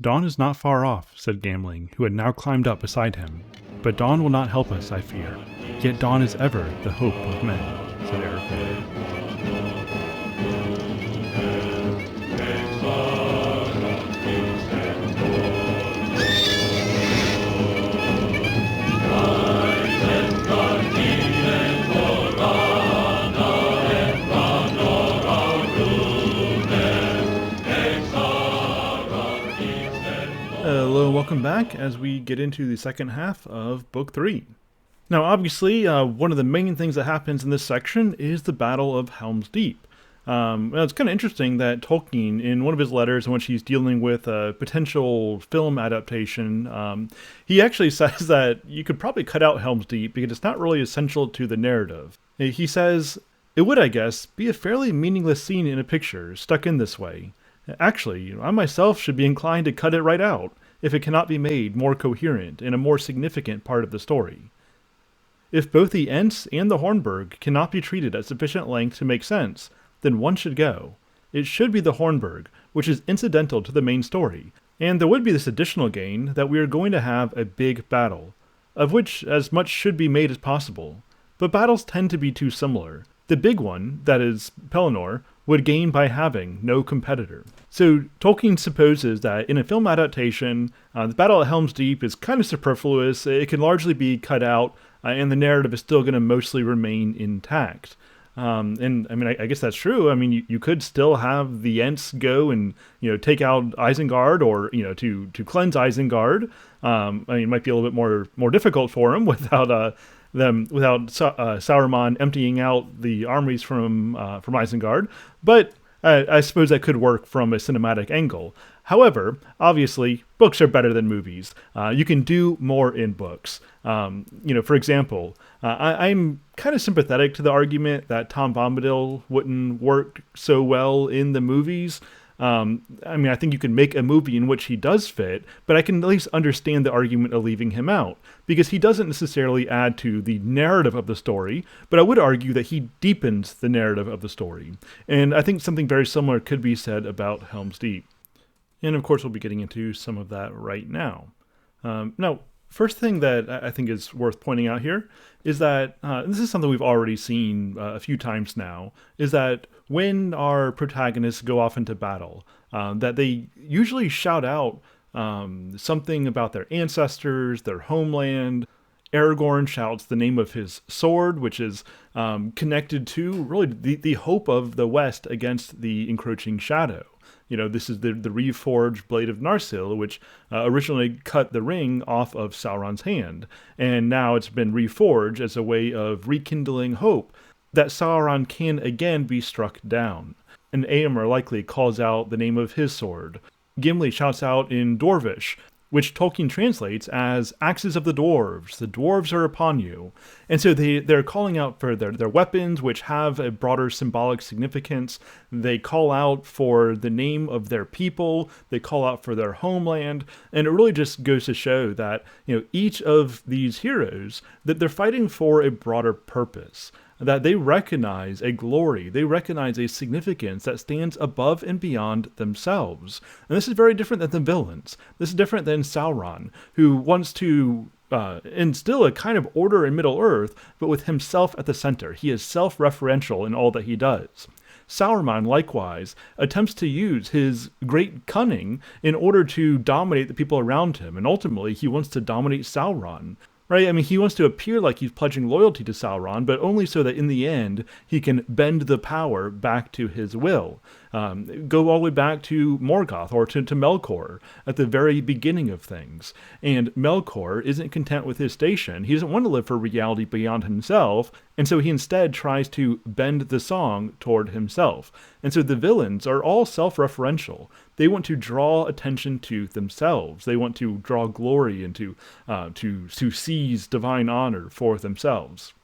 "Dawn is not far off," said Gamling, who had now climbed up beside him. "But dawn will not help us, I fear. Yet dawn is ever the hope of men," said Aragorn. Hello and welcome back as we get into the second half of Book 3. Now obviously, one of the main things that happens in this section is the Battle of Helm's Deep. It's kind of interesting that Tolkien, in one of his letters in which he's dealing with a potential film adaptation, he actually says that you could probably cut out Helm's Deep because it's not really essential to the narrative. He says, "It would, I guess, be a fairly meaningless scene in a picture, stuck in this way. Actually, I myself should be inclined to cut it right out, if it cannot be made more coherent in a more significant part of the story. If both the Ents and the Hornburg cannot be treated at sufficient length to make sense, then one should go. It should be the Hornburg, which is incidental to the main story, and there would be this additional gain that we are going to have a big battle, of which as much should be made as possible. But battles tend to be too similar. The big one, that is, Pelennor, would gain by having no competitor." So Tolkien supposes that in a film adaptation, the Battle at Helm's Deep is kind of superfluous, it can largely be cut out, and the narrative is still going to mostly remain intact. And I mean, I guess that's true. I mean, you could still have the Ents go and, take out Isengard, or, to cleanse Isengard. I mean, it might be a little bit more difficult for him without Saruman emptying out the armies from Isengard, but I suppose that could work from a cinematic angle. However, obviously, books are better than movies. You can do more in books. For example, I'm kind of sympathetic to the argument that Tom Bombadil wouldn't work so well in the movies. I think you can make a movie in which he does fit, but I can at least understand the argument of leaving him out, because he doesn't necessarily add to the narrative of the story, but I would argue that he deepens the narrative of the story. And I think something very similar could be said about Helm's Deep. And of course, we'll be getting into some of that right now. Now, first thing that I think is worth pointing out here is that, this is something we've already seen a few times now, is that when our protagonists go off into battle, that they usually shout out something about their ancestors, their homeland. Aragorn shouts the name of his sword, which is connected to really the hope of the West against the encroaching shadow. This is the reforged blade of Narsil, which originally cut the ring off of Sauron's hand, and now it's been reforged as a way of rekindling hope that Sauron can again be struck down. And Éomer likely calls out the name of his sword. Gimli shouts out in Dwarvish, which Tolkien translates as "axes of the dwarves are upon you." And so they're calling out for their weapons, which have a broader symbolic significance. They call out for the name of their people, they call out for their homeland, and it really just goes to show that, each of these heroes, that they're fighting for a broader purpose, that they recognize a glory, they recognize a significance that stands above and beyond themselves. And this is very different than the villains. This is different than Sauron, who wants to instill a kind of order in Middle-earth, but with himself at the center. He is self-referential in all that he does. Saruman, likewise, attempts to use his great cunning in order to dominate the people around him, and ultimately he wants to dominate Sauron. Right? I mean, he wants to appear like he's pledging loyalty to Sauron, but only so that in the end, he can bend the power back to his will. Go all the way back to Morgoth, or to Melkor, at the very beginning of things. And Melkor isn't content with his station. He doesn't want to live for reality beyond himself, and so he instead tries to bend the song toward himself. And so the villains are all self-referential. They want to draw attention to themselves. They want to draw glory and to seize divine honor for themselves.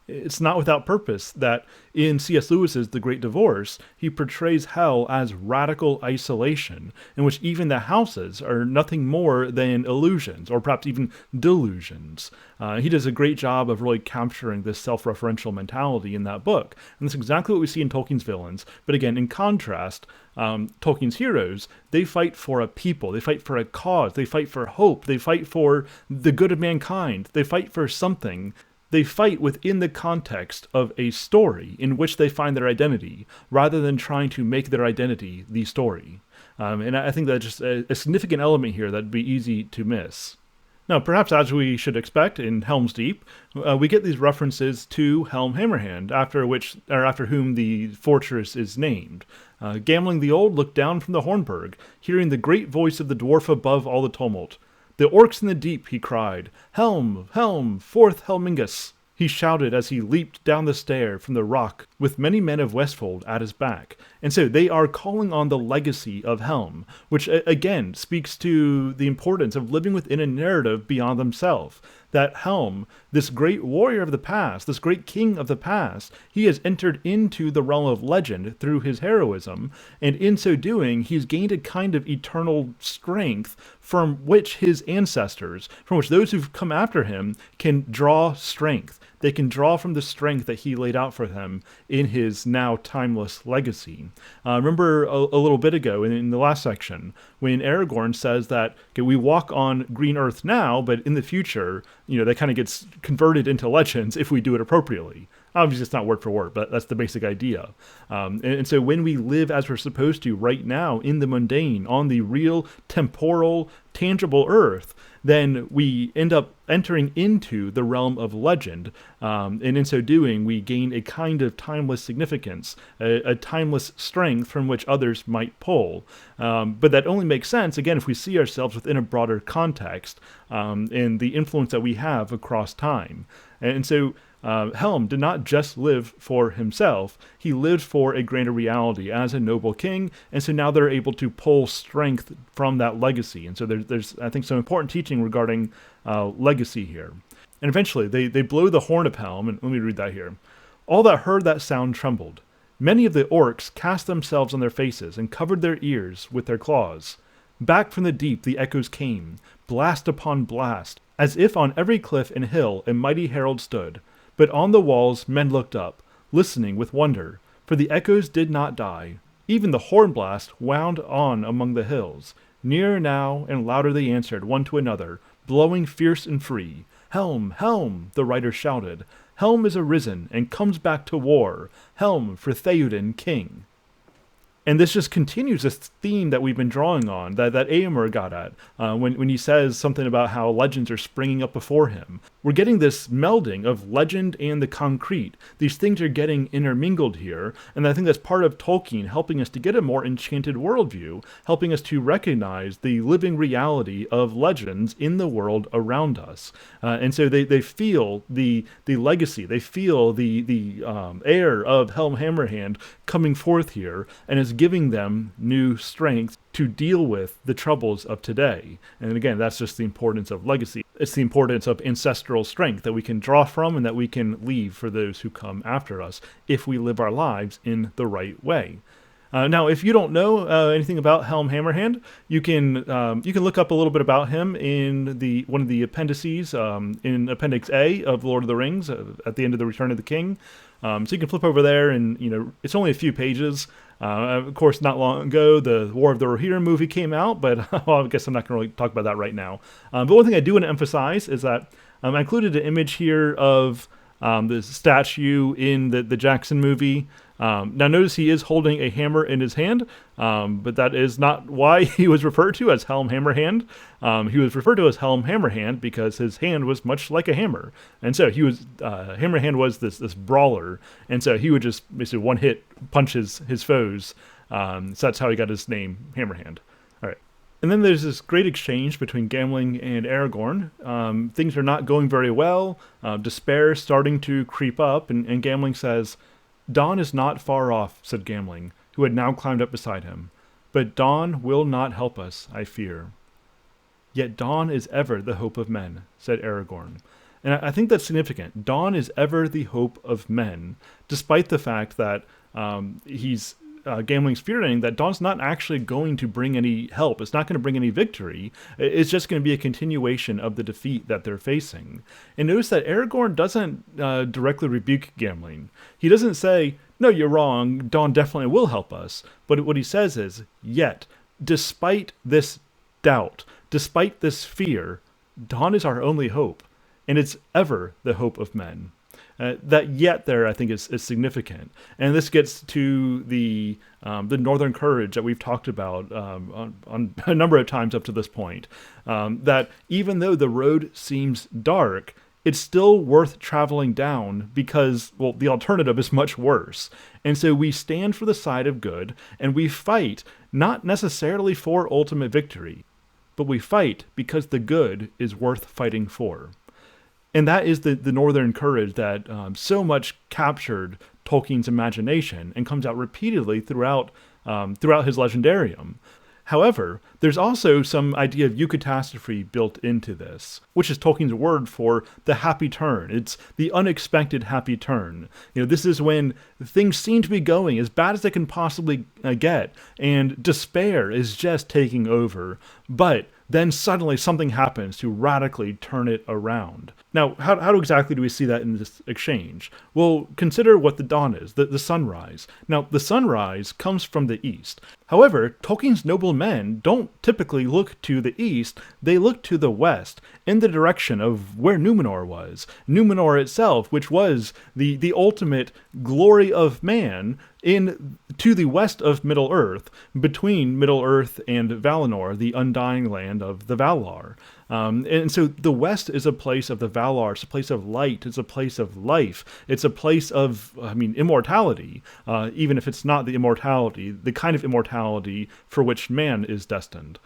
It's not without purpose that in C.S. Lewis's The Great Divorce, he portrays hell as radical isolation, in which even the houses are nothing more than illusions, or perhaps even delusions. He does a great job of really capturing this self-referential mentality in that book. And that's exactly what we see in Tolkien's villains. But again, in contrast, Tolkien's heroes, they fight for a people, they fight for a cause, they fight for hope, they fight for the good of mankind, they fight for something. They fight within the context of a story in which they find their identity, rather than trying to make their identity the story. And I think that's just a significant element here that'd be easy to miss. Now, perhaps as we should expect in Helm's Deep, we get these references to Helm Hammerhand, after whom the fortress is named. Gamling the Old looked down from the Hornburg, hearing the great voice of the dwarf above all the tumult. "The orcs in the deep," he cried. "Helm, Helm, forth Helmingus!" He shouted as he leaped down the stair from the rock with many men of Westfold at his back. And so they are calling on the legacy of Helm, which again speaks to the importance of living within a narrative beyond themselves. That Helm, this great warrior of the past, this great king of the past, he has entered into the realm of legend through his heroism, and in so doing, he's gained a kind of eternal strength from which his ancestors, from which those who've come after him, can draw strength. They can draw from the strength that he laid out for them in his now timeless legacy. Remember a little bit ago in the last section when Aragorn says that, okay, we walk on green earth now, but in the future, that kind of gets converted into legends if we do it appropriately. Obviously, it's not word for word, but that's the basic idea. And so when we live as we're supposed to right now in the mundane, on the real, temporal, tangible earth, then we end up entering into the realm of legend. And in so doing, we gain a kind of timeless significance, a timeless strength from which others might pull. But that only makes sense, again, if we see ourselves within a broader context and the influence that we have across time. And so Helm did not just live for himself, he lived for a greater reality as a noble king, and so now they're able to pull strength from that legacy. And so there's I think, some important teaching regarding legacy here. And eventually, they blow the horn of Helm, and let me read that here. "All that heard that sound trembled. Many of the orcs cast themselves on their faces and covered their ears with their claws. Back from the deep the echoes came, blast upon blast, as if on every cliff and hill a mighty herald stood. But on the walls men looked up, listening with wonder, for the echoes did not die. Even the horn blast wound on among the hills. Nearer now and louder they answered one to another, blowing fierce and free. 'Helm, Helm!' the riders shouted. 'Helm is arisen and comes back to war. Helm for Theoden king.'" And this just continues this theme that we've been drawing on, that Éomer got at, when he says something about how legends are springing up before him. We're getting this melding of legend and the concrete. These things are getting intermingled here, and I think that's part of Tolkien helping us to get a more enchanted worldview, helping us to recognize the living reality of legends in the world around us. And so they feel the legacy, they feel the air of Helm Hammerhand coming forth here, and is giving them new strength to deal with the troubles of today. And again, that's just the importance of legacy. It's the importance of ancestral strength that we can draw from and that we can leave for those who come after us if we live our lives in the right way. Now, if you don't know anything about Helm Hammerhand, you can look up a little bit about him in one of the appendices in Appendix A of Lord of the Rings at the end of the Return of the King. So you can flip over there, and it's only a few pages. Of course, not long ago, the War of the Rohirrim movie came out, but well, I guess I'm not going to really talk about that right now. But one thing I do want to emphasize is that I included an image here of the statue in the Jackson movie. Now notice he is holding a hammer in his hand, but that is not why he was referred to as Helm Hammerhand. He was referred to as Helm Hammerhand because his hand was much like a hammer. And so he was, Hammerhand was this brawler, and so he would just basically one hit punch his foes. So that's how he got his name, Hammerhand. All right. And then there's this great exchange between Gamling and Aragorn. Things are not going very well. Despair is starting to creep up, and Gamling says, "Dawn is not far off," said Gamling, who had now climbed up beside him. "But dawn will not help us, I fear." "Yet dawn is ever the hope of men," said Aragorn. And I think that's significant. Dawn is ever the hope of men, despite the fact that he's Gamling's fearing that Dawn's not actually going to bring any help. It's not going to bring any victory. It's just going to be a continuation of the defeat that they're facing. And notice that Aragorn doesn't directly rebuke Gamling. He doesn't say, no, you're wrong, Dawn definitely will help us. But what he says is, yet, despite this doubt, despite this fear, Dawn is our only hope. And it's ever the hope of men. That yet there, I think, is significant. And this gets to the northern courage that we've talked about on a number of times up to this point. That even though the road seems dark, it's still worth traveling down because, well, the alternative is much worse. And so we stand for the side of good, and we fight not necessarily for ultimate victory, but we fight because the good is worth fighting for. And that is the northern courage that so much captured Tolkien's imagination and comes out repeatedly throughout his legendarium. However, there's also some idea of eucatastrophe built into this, which is Tolkien's word for the happy turn. It's the unexpected happy turn. This is when things seem to be going as bad as they can possibly get, and despair is just taking over. But then suddenly something happens to radically turn it around. Now, how exactly do we see that in this exchange? Well, consider what the dawn is, the sunrise. Now, the sunrise comes from the east. However, Tolkien's noble men don't typically look to the east, they look to the west, in the direction of where Numenor was. Numenor itself, which was the ultimate glory of man, to the west of Middle-earth, between Middle-earth and Valinor, the undying land of the Valar. And so the West is a place of the Valar, it's a place of light, it's a place of life, it's a place of, immortality, even if it's not the immortality, the kind of immortality for which man is destined.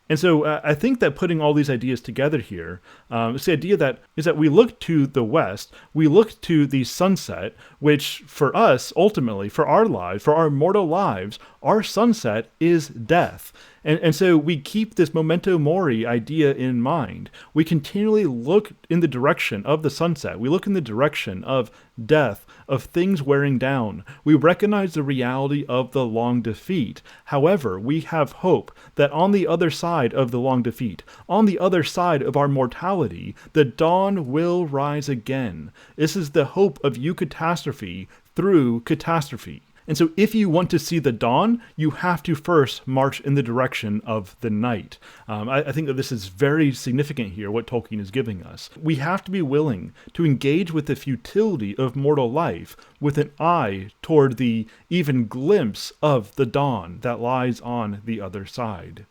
And so I think that putting all these ideas together here, it's the idea that we look to the West, we look to the sunset, which for us, ultimately, for our lives, for our mortal lives, our sunset is death. And so we keep this memento mori idea in mind. We continually look in the direction of the sunset. We look in the direction of death, of things wearing down. We recognize the reality of the long defeat. However, we have hope that on the other side of the long defeat, on the other side of our mortality, the dawn will rise again. This is the hope of eucatastrophe through catastrophe. And so if you want to see the dawn, you have to first march in the direction of the night. I think that this is very significant here, what Tolkien is giving us. We have to be willing to engage with the futility of mortal life with an eye toward the even glimpse of the dawn that lies on the other side.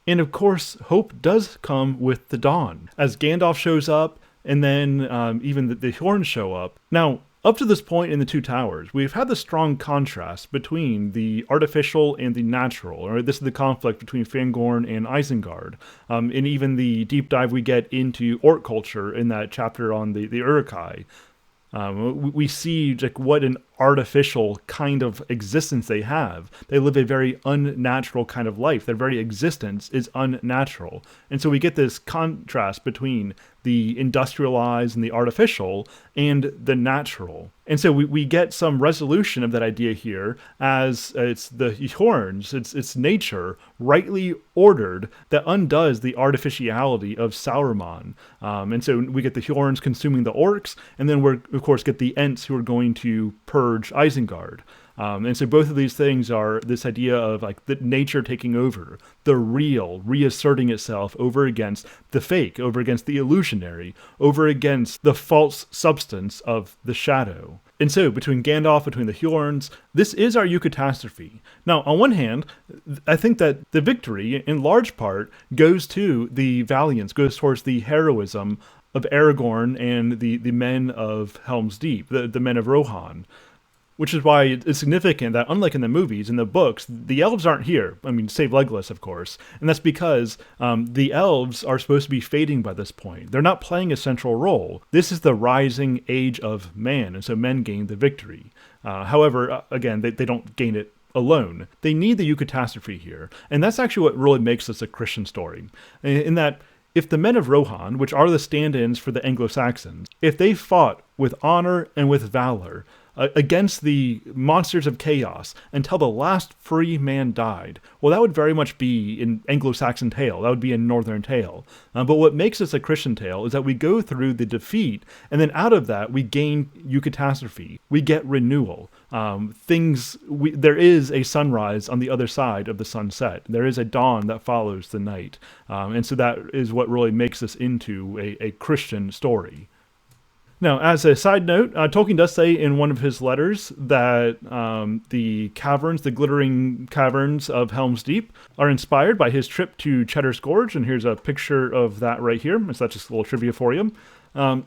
And of course, hope does come with the dawn, as Gandalf shows up, and then even the Horns show up. Now, up to this point in the Two Towers, we've had the strong contrast between the artificial and the natural. Or this is the conflict between Fangorn and Isengard. And even the deep dive we get into orc culture in that chapter on the Uruk-hai. We see like what an artificial kind of existence they have. They live a very unnatural kind of life. Their very existence is unnatural. And so we get this contrast between the industrialized and the artificial and the natural. And so we get some resolution of that idea here as it's the horns, it's nature rightly ordered that undoes the artificiality of Saruman. And so we get the horns consuming the orcs, and then we of course get the Ents who are going to purge Isengard. And so both of these things are this idea of like the nature taking over, the real reasserting itself over against the fake, over against the illusionary, over against the false substance of the shadow. And so between Gandalf, between the Hjorns, this is our eucatastrophe. Now, on one hand, I think that the victory in large part goes to the valiance, goes towards the heroism of Aragorn and the men of Helm's Deep, the men of Rohan. Which is why it's significant that, unlike in the movies, in the books, the elves aren't here. Save Legolas, of course. And that's because the elves are supposed to be fading by this point. They're not playing a central role. This is the rising age of man, and so men gain the victory. However, again, they don't gain it alone. They need the eucatastrophe here. And that's actually what really makes this a Christian story. In that, If the men of Rohan, which are the stand-ins for the Anglo-Saxons, if they fought with honor and with valor against the monsters of chaos until the last free man died, well, that would very much be an Anglo-Saxon tale. That would be a northern tale. But what makes this a Christian tale is that we go through the defeat, and then out of that we gain Eucatastrophe. We get renewal. There is a sunrise on the other side of the sunset. There is a dawn that follows the night. And so that is what really makes this into a Christian story. Now, as a side note, Tolkien does say in one of his letters that the glittering caverns of Helm's Deep are inspired by his trip to Cheddar's Gorge, and here's a picture of that right here. So that's just a little trivia for you. Now,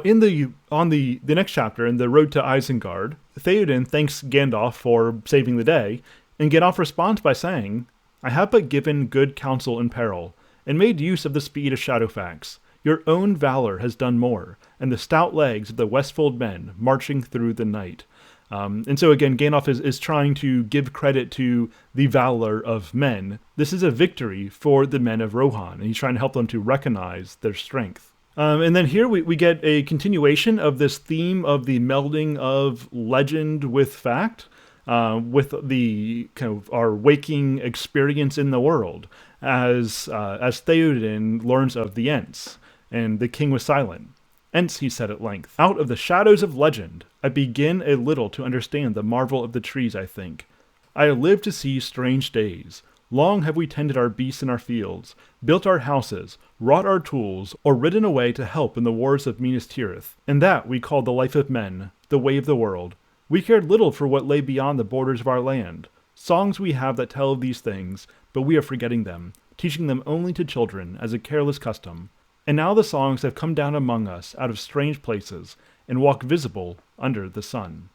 on the next chapter, in the Road to Isengard, Theoden thanks Gandalf for saving the day, and Gandalf responds by saying, "I have but given good counsel in peril, and made use of the speed of Shadowfax. Your own valor has done more, and the stout legs of the Westfold men marching through the night." And so again, Gandalf is trying to give credit to the valor of men. This is a victory for the men of Rohan, and he's trying to help them to recognize their strength. And then here we get a continuation of this theme of the melding of legend with fact, with the kind of our waking experience in the world, as Theoden learns of the Ents. And the king was silent. "Ents," he said at length, "out of the shadows of legend, I begin a little to understand the marvel of the trees, I think. I have lived to see strange days. Long have we tended our beasts in our fields, built our houses, wrought our tools, or ridden away to help in the wars of Minas Tirith. And that we called the life of men, the way of the world. We cared little for what lay beyond the borders of our land. Songs we have that tell of these things, but we are forgetting them, teaching them only to children as a careless custom. And now the songs have come down among us out of strange places, and walk visible under the sun."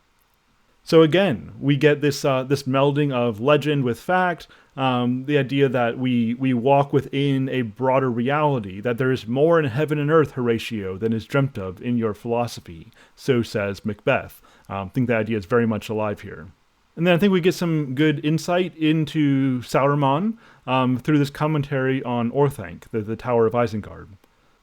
So again, we get this melding of legend with fact, the idea that we walk within a broader reality, that there is more in heaven and earth, Horatio, than is dreamt of in your philosophy. So says Macbeth. I think the idea is very much alive here. And then I think we get some good insight into Saruman through this commentary on Orthanc, the Tower of Isengard.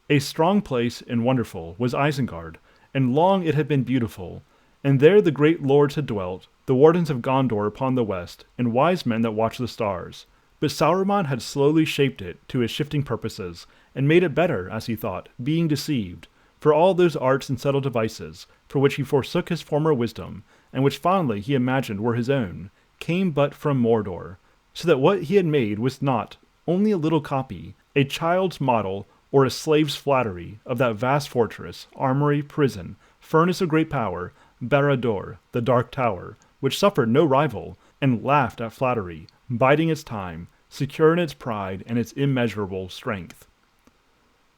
"A strong place and wonderful was Isengard, and long it had been beautiful. And there the great lords had dwelt, the wardens of Gondor upon the west, and wise men that watch the stars. But Saruman had slowly shaped it to his shifting purposes, and made it better, as he thought, being deceived. For all those arts and subtle devices, for which he forsook his former wisdom, and which fondly he imagined were his own, came but from Mordor, so that what he had made was not only a little copy, a child's model, or a slave's flattery of that vast fortress, armory, prison, furnace of great power, Barad-dûr, the Dark Tower, which suffered no rival, and laughed at flattery, biding its time, secure in its pride and its immeasurable strength."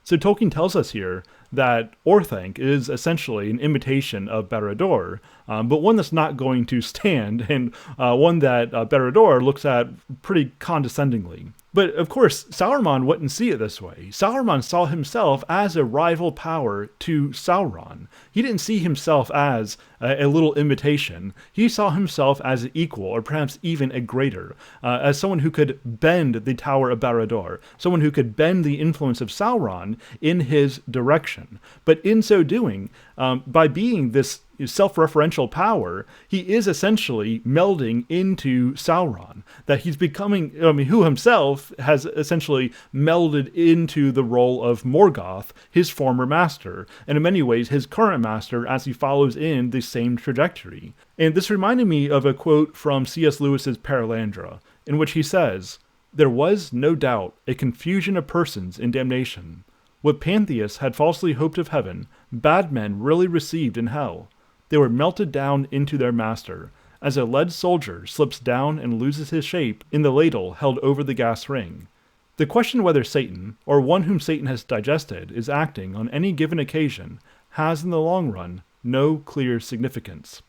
So Tolkien tells us here that Orthanc is essentially an imitation of Barad-dûr, but one that's not going to stand, and one that Barad-dûr looks at pretty condescendingly. But of course, Saruman wouldn't see it this way. Saruman saw himself as a rival power to Sauron. He didn't see himself as a little imitation. He saw himself as an equal, or perhaps even a greater, as someone who could bend the Tower of Barad-dûr, someone who could bend the influence of Sauron in his direction. But in so doing, by being this self-referential power, he is essentially melding into Sauron, that he's becoming, who himself has essentially melded into the role of Morgoth, his former master, and in many ways his current master as he follows in the same trajectory. And this reminded me of a quote from C.S. Lewis's Paralandra, in which he says, "There was, no doubt, a confusion of persons in damnation. What Pantheus had falsely hoped of heaven, bad men really received in hell. They were melted down into their master, as a lead soldier slips down and loses his shape in the ladle held over the gas ring. The question whether Satan, or one whom Satan has digested, is acting on any given occasion, has in the long run no clear significance."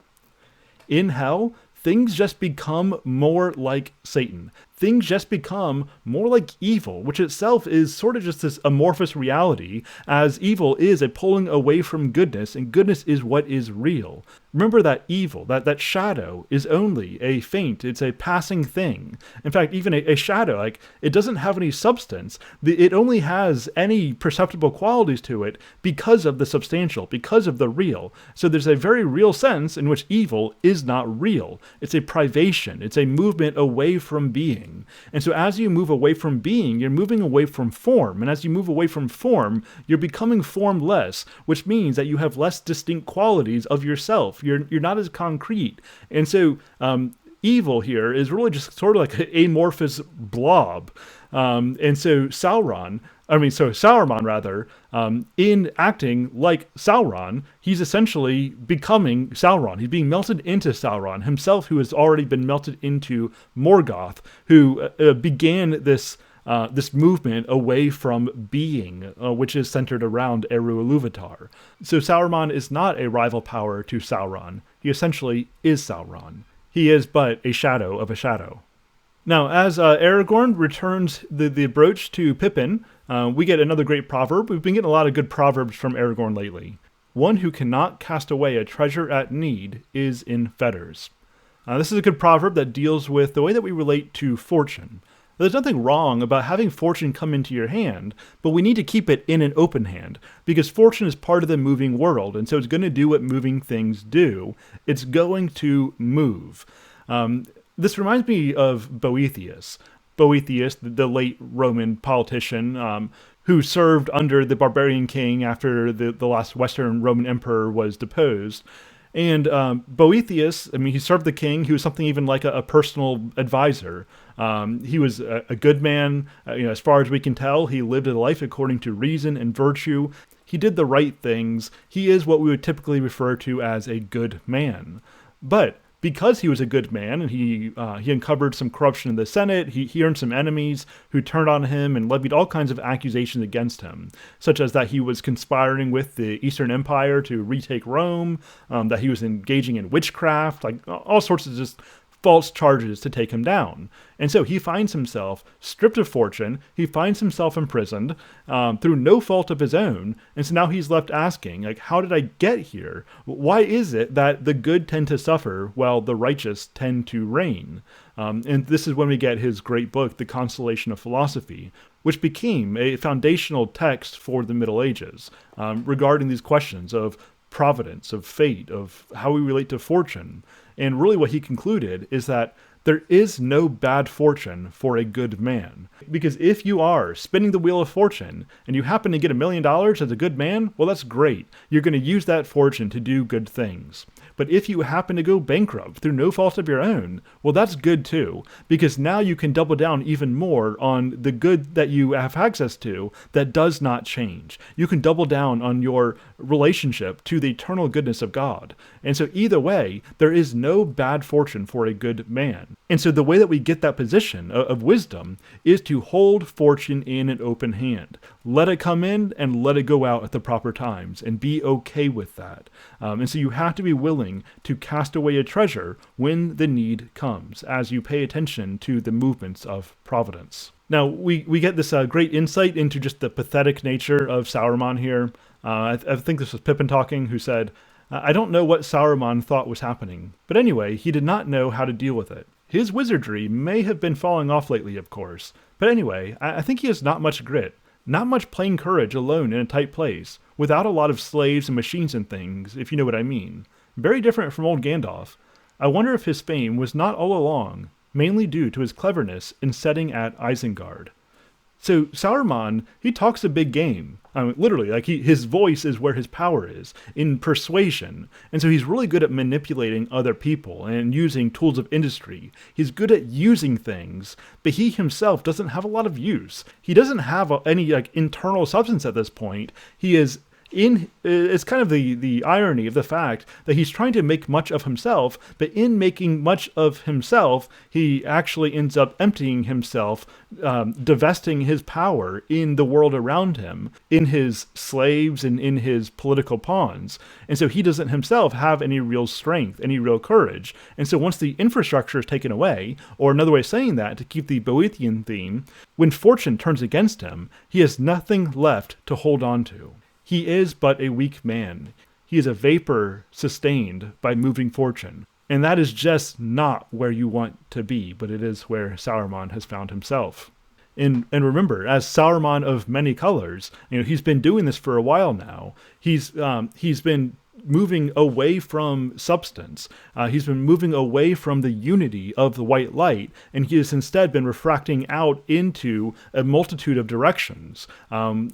In hell, things just become more like Satan. things just become more like evil, which itself is sort of just this amorphous reality, as evil is a pulling away from goodness, and goodness is what is real. Remember that evil, that shadow, is only a feint. It's a passing thing. In fact, even a shadow, like, it doesn't have any substance. It only has any perceptible qualities to it because of the substantial, because of the real. So there's a very real sense in which evil is not real. It's a privation. It's a movement away from being. And so as you move away from being, you're moving away from form. And as you move away from form, you're becoming formless, which means that you have less distinct qualities of yourself. You're not as concrete. And so evil here is really just sort of like an amorphous blob. And so Saruman, in acting like Sauron, he's essentially becoming Sauron. He's being melted into Sauron himself, who has already been melted into Morgoth, who began this movement away from being, which is centered around Eru Ilúvatar. So Saruman is not a rival power to Sauron. He essentially is Sauron. He is but a shadow of a shadow. Now, as Aragorn returns the brooch to Pippin, we get another great proverb. We've been getting a lot of good proverbs from Aragorn lately. One who cannot cast away a treasure at need is in fetters. This is a good proverb that deals with the way that we relate to fortune. There's nothing wrong about having fortune come into your hand, but we need to keep it in an open hand, because fortune is part of the moving world, and so it's going to do what moving things do. It's going to move. This reminds me of Boethius. Boethius, the late Roman politician, who served under the barbarian king after the last Western Roman emperor was deposed. And Boethius, he served the king. He was something even like a personal advisor. He was a good man. As far as we can tell, he lived a life according to reason and virtue. He did the right things. He is what we would typically refer to as a good man. But because he was a good man and he uncovered some corruption in the Senate, he earned some enemies who turned on him and levied all kinds of accusations against him, such as that he was conspiring with the Eastern Empire to retake Rome, that he was engaging in witchcraft, like all sorts of just false charges to take him down. And so he finds himself stripped of fortune. He finds himself imprisoned through no fault of his own. And so now he's left asking, like, how did I get here? Why is it that the good tend to suffer while the righteous tend to reign? And this is when we get his great book, The Consolation of Philosophy, which became a foundational text for the Middle Ages regarding these questions of providence, of fate, of how we relate to fortune. And really what he concluded is that there is no bad fortune for a good man. Because if you are spinning the wheel of fortune and you happen to get $1 million as a good man, well, that's great. You're going to use that fortune to do good things. But if you happen to go bankrupt through no fault of your own, well, that's good too, because now you can double down even more on the good that you have access to that does not change. You can double down on your relationship to the eternal goodness of God. And so either way, there is no bad fortune for a good man. And so the way that we get that position of wisdom is to hold fortune in an open hand. Let it come in and let it go out at the proper times, and be okay with that. And so you have to be willing to cast away a treasure when the need comes, as you pay attention to the movements of providence. Now, we get this great insight into just the pathetic nature of Saruman here. I think this was Pippin talking, who said, I don't know what Saruman thought was happening, but anyway, he did not know how to deal with it. His wizardry may have been falling off lately, of course, but anyway, I think he has not much grit, not much plain courage alone in a tight place, without a lot of slaves and machines and things, if you know what I mean. Very different from old Gandalf. I wonder if his fame was not all along mainly due to his cleverness in setting at Isengard. So Saruman, he talks a big game. Literally, like his voice is where his power is, in persuasion. And so he's really good at manipulating other people and using tools of industry. He's good at using things, but he himself doesn't have a lot of use. He doesn't have any internal substance at this point. He is It's kind of the irony of the fact that he's trying to make much of himself, but in making much of himself, he actually ends up emptying himself, divesting his power in the world around him, in his slaves and in his political pawns. And so he doesn't himself have any real strength, any real courage. And so once the infrastructure is taken away, or another way of saying that, to keep the Boethian theme, when fortune turns against him, he has nothing left to hold on to. He is but a weak man. He is a vapor sustained by moving fortune. And that is just not where you want to be, but it is where Saruman has found himself. And remember, as Saruman of many colors, he's been doing this for a while now. He's been moving away from substance. He's been moving away from the unity of the white light, and he has instead been refracting out into a multitude of directions,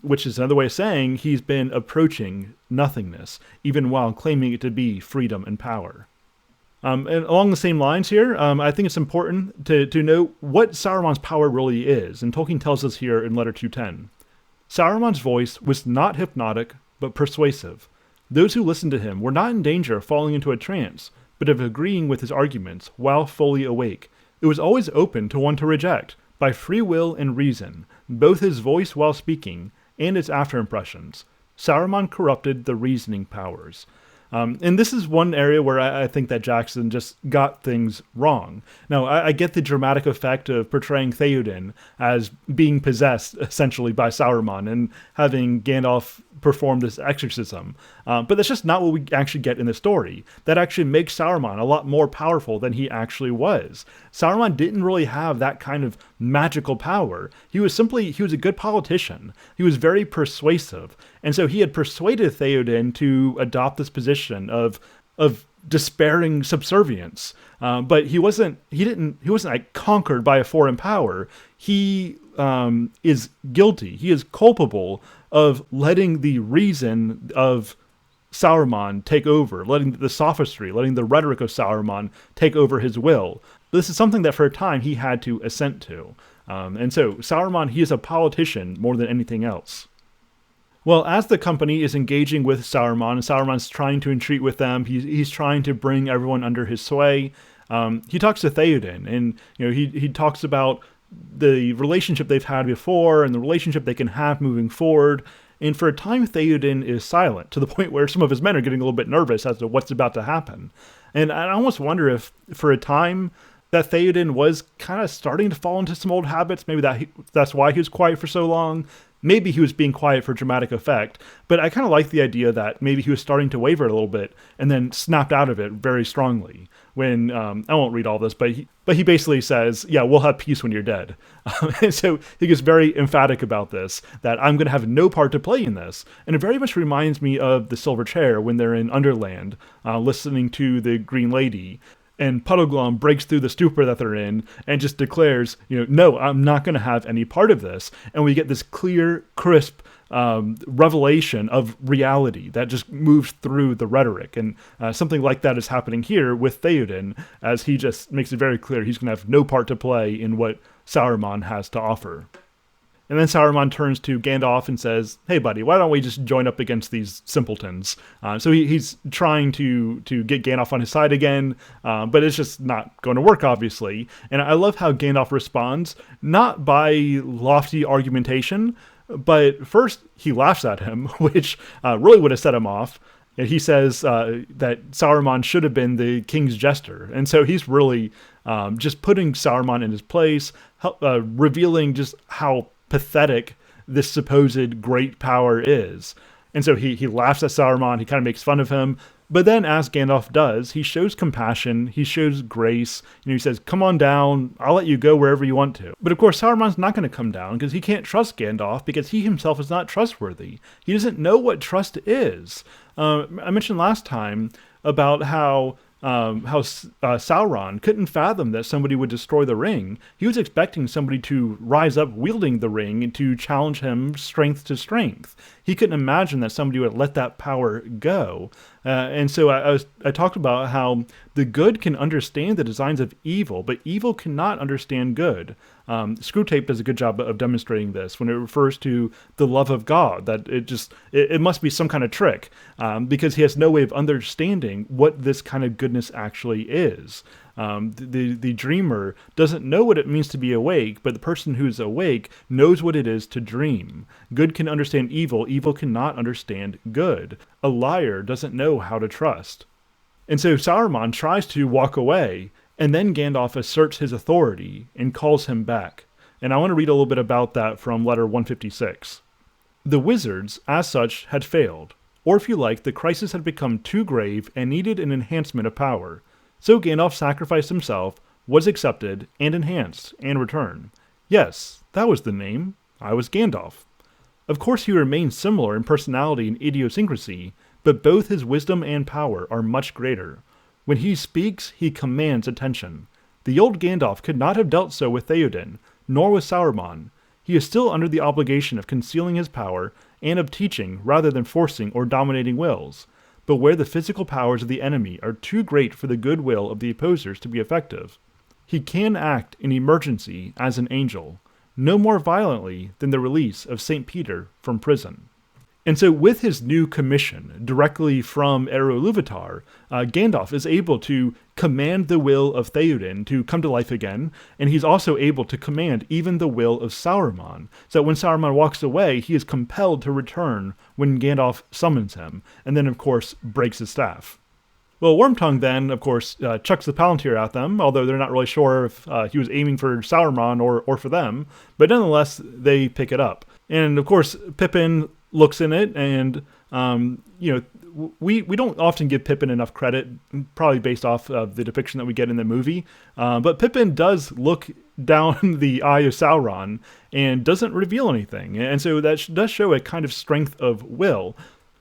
which is another way of saying he's been approaching nothingness, even while claiming it to be freedom and power. And along the same lines here, I think it's important to note what Saruman's power really is, and Tolkien tells us here in Letter 210. Saruman's voice was not hypnotic, but persuasive. Those who listened to him were not in danger of falling into a trance, but of agreeing with his arguments while fully awake. It was always open to one to reject, by free will and reason, both his voice while speaking and its after-impressions. Saruman corrupted the reasoning powers. And this is one area where I think that Jackson just got things wrong. Now, I get the dramatic effect of portraying Theoden as being possessed, essentially, by Saruman and having Gandalf perform this exorcism. But that's just not what we actually get in the story. That actually makes Saruman a lot more powerful than he actually was. Saruman didn't really have that kind of magical power. He was a good politician. He was very persuasive. And so he had persuaded Theoden to adopt this position of despairing subservience. But he wasn't like conquered by a foreign power. He is guilty. He is culpable of letting the reason of Saruman take over, letting the sophistry, letting the rhetoric of Saruman take over his will. This is something that for a time he had to assent to. And so Saruman, he is a politician more than anything else. Well, as the company is engaging with Saruman, and Saruman's trying to entreat with them, he's trying to bring everyone under his sway. He talks to Theoden, and he talks about the relationship they've had before and the relationship they can have moving forward. And for a time, Theoden is silent, to the point where some of his men are getting a little bit nervous as to what's about to happen. And I almost wonder if, for a time, that Theoden was kind of starting to fall into some old habits. Maybe that's why he was quiet for so long. Maybe he was being quiet for dramatic effect, but I kind of like the idea that maybe he was starting to waver a little bit and then snapped out of it very strongly. When, I won't read all this, but he basically says, yeah, we'll have peace when you're dead. And so he gets very emphatic about this, that I'm going to have no part to play in this. And it very much reminds me of the Silver Chair when they're in Underland, listening to the Green Lady. And Puddleglum breaks through the stupor that they're in and just declares, no, I'm not going to have any part of this. And we get this clear, crisp revelation of reality that just moves through the rhetoric. And something like that is happening here with Theoden, as he just makes it very clear he's going to have no part to play in what Saruman has to offer. And then Saruman turns to Gandalf and says, hey, buddy, why don't we just join up against these simpletons? So he's trying to get Gandalf on his side again, but it's just not going to work, obviously. And I love how Gandalf responds, not by lofty argumentation, but first he laughs at him, which really would have set him off. And he says that Saruman should have been the king's jester. And so he's really just putting Saruman in his place, revealing just how pathetic this supposed great power is. And so he laughs at Saruman, he kind of makes fun of him, but then, as Gandalf does, he shows compassion, he shows grace, he says, come on down, I'll let you go wherever you want to. But of course, Saruman's not going to come down, because he can't trust Gandalf, because he himself is not trustworthy. He doesn't know what trust is. I mentioned last time about how Sauron couldn't fathom that somebody would destroy the ring. He was expecting somebody to rise up wielding the ring and to challenge him strength to strength. He couldn't imagine that somebody would let that power go. And so I talked about how the good can understand the designs of evil, but evil cannot understand good. Screwtape does a good job of demonstrating this when it refers to the love of God, that it must be some kind of trick, because he has no way of understanding what this kind of goodness actually is. The dreamer doesn't know what it means to be awake, but the person who's awake knows what it is to dream. Good can understand evil, evil cannot understand good. A liar doesn't know how to trust. And so Saruman tries to walk away, and then Gandalf asserts his authority and calls him back. And I want to read a little bit about that from letter 156. The wizards, as such, had failed. Or if you like, the crisis had become too grave and needed an enhancement of power. So Gandalf sacrificed himself, was accepted, and enhanced, and returned. Yes, that was the name. I was Gandalf. Of course he remains similar in personality and idiosyncrasy, but both his wisdom and power are much greater. When he speaks, he commands attention. The old Gandalf could not have dealt so with Theoden, nor with Saruman. He is still under the obligation of concealing his power, and of teaching rather than forcing or dominating wills. But where the physical powers of the enemy are too great for the goodwill of the opposers to be effective, he can act in emergency as an angel, no more violently than the release of St. Peter from prison. And so with his new commission, directly from Eru-Ilúvatar, Gandalf is able to command the will of Theoden to come to life again, and he's also able to command even the will of Saruman. So when Saruman walks away, he is compelled to return when Gandalf summons him, and then of course breaks his staff. Well, Wormtongue then, of course, chucks the Palantir at them, although they're not really sure if he was aiming for Saruman or for them, but nonetheless, they pick it up. And of course, Pippin looks in it, and we don't often give Pippin enough credit, probably based off of the depiction that we get in the movie, but Pippin does look down the eye of Sauron and doesn't reveal anything, and so that does show a kind of strength of will.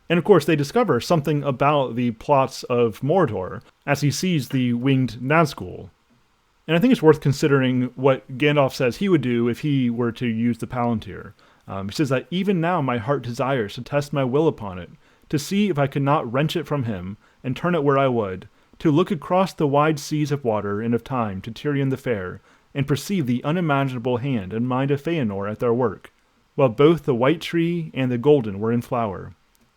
And of course they discover something about the plots of Mordor as he sees the winged Nazgul. And I think it's worth considering what Gandalf says he would do if he were to use the Palantir. He says that even now my heart desires to test my will upon it, to see if I could not wrench it from him and turn it where I would, to look across the wide seas of water and of time to Tirion the Fair, and perceive the unimaginable hand and mind of Feanor at their work, while both the white tree and the golden were in flower.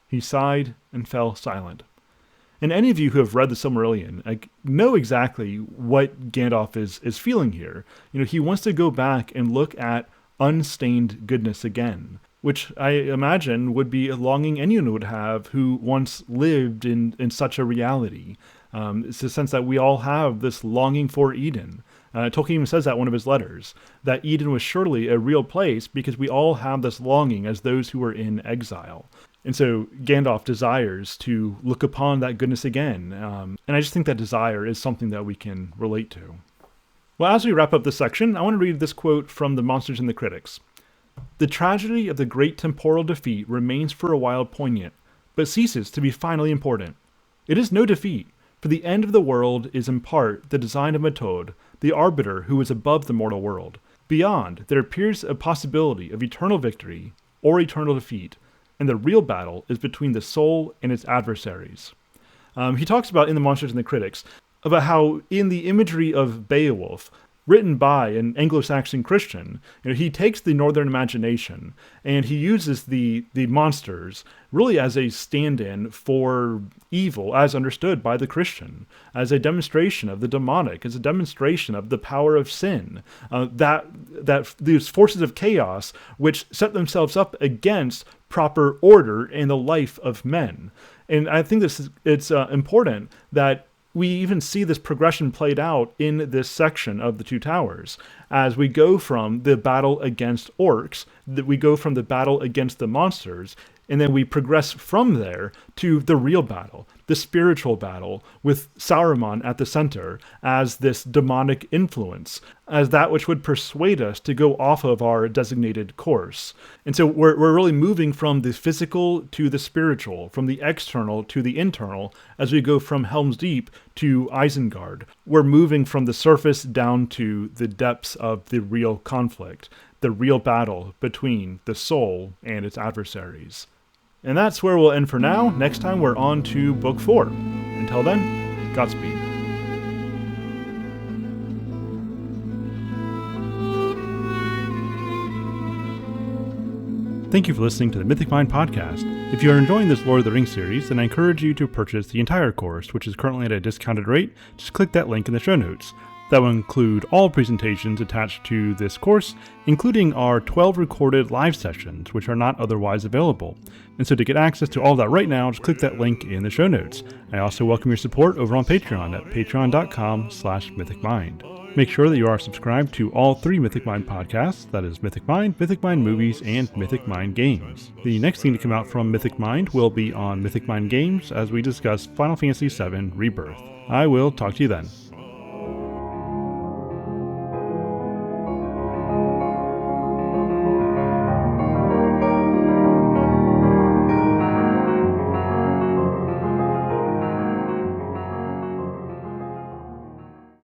He sighed and fell silent. And any of you who have read the Silmarillion know exactly what Gandalf is feeling here. He wants to go back and look at unstained goodness again, which I imagine would be a longing anyone would have who once lived in such a reality. It's the sense that we all have this longing for Eden. Tolkien even says that in one of his letters, that Eden was surely a real place because we all have this longing as those who were in exile. And so Gandalf desires to look upon that goodness again. And I just think that desire is something that we can relate to. Well, as we wrap up this section, I want to read this quote from The Monsters and the Critics. The tragedy of the great temporal defeat remains for a while poignant, but ceases to be finally important. It is no defeat, for the end of the world is in part the design of Metod, the arbiter who is above the mortal world. Beyond, there appears a possibility of eternal victory or eternal defeat, and the real battle is between the soul and its adversaries. He talks about in The Monsters and the Critics about how in the imagery of Beowulf, written by an Anglo-Saxon Christian, he takes the northern imagination and he uses the monsters really as a stand-in for evil as understood by the Christian, as a demonstration of the demonic, as a demonstration of the power of sin, that these forces of chaos which set themselves up against proper order in the life of men. And I think it's important that we even see this progression played out in this section of the Two Towers. As we go from the battle against orcs, that we go from the battle against the monsters, and then we progress from there to the real battle, the spiritual battle, with Saruman at the center as this demonic influence, as that which would persuade us to go off of our designated course. And so we're really moving from the physical to the spiritual, from the external to the internal, as we go from Helm's Deep to Isengard. We're moving from the surface down to the depths of the real conflict, the real battle between the soul and its adversaries. And that's where we'll end for now. Next time we're on to Book 4. Until then, Godspeed. Thank you for listening to the Mythic Mind podcast. If you are enjoying this Lord of the Rings series, then I encourage you to purchase the entire course, which is currently at a discounted rate. Just click that link in the show notes. That will include all presentations attached to this course, including our 12 recorded live sessions, which are not otherwise available. And so to get access to all that right now, just click that link in the show notes. I also welcome your support over on Patreon at patreon.com/mythicmind. Make sure that you are subscribed to all 3 Mythic Mind podcasts, that is Mythic Mind Movies, and Mythic Mind Games. The next thing to come out from Mythic Mind will be on Mythic Mind Games as we discuss Final Fantasy VII Rebirth. I will talk to you then.